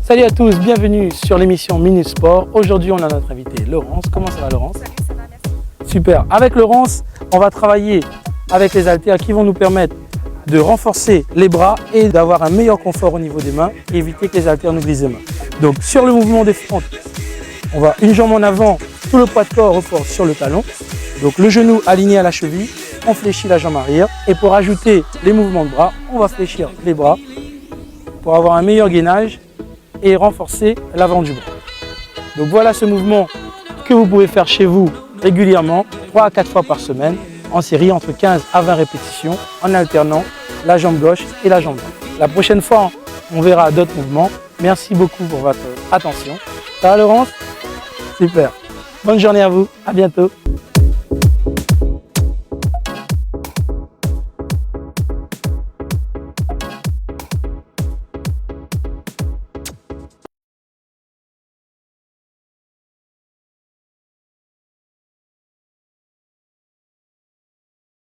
Salut à tous, bienvenue sur l'émission Minute Sport. Aujourd'hui, on a notre invité Laurence. Comment ça va, Laurence? Salut, ça va, merci. Super. Avec Laurence, on va travailler avec les haltères qui vont nous permettre de renforcer les bras et d'avoir un meilleur confort au niveau des mains et éviter que les haltères nous brisent les mains. Donc, sur le mouvement des fentes, on va une jambe en avant, tout le poids de corps repose sur le talon. Donc, le genou aligné à la cheville, on fléchit la jambe arrière. Et pour ajouter les mouvements de bras, on va fléchir les bras pour avoir un meilleur gainage et renforcer l'avant du bras. Donc voilà ce mouvement que vous pouvez faire chez vous régulièrement, 3 à 4 fois par semaine, en série entre 15 à 20 répétitions, en alternant la jambe gauche et la jambe droite. La prochaine fois, on verra d'autres mouvements. Merci beaucoup pour votre attention. Ça va, Laurence? Super. Bonne journée à vous, à bientôt.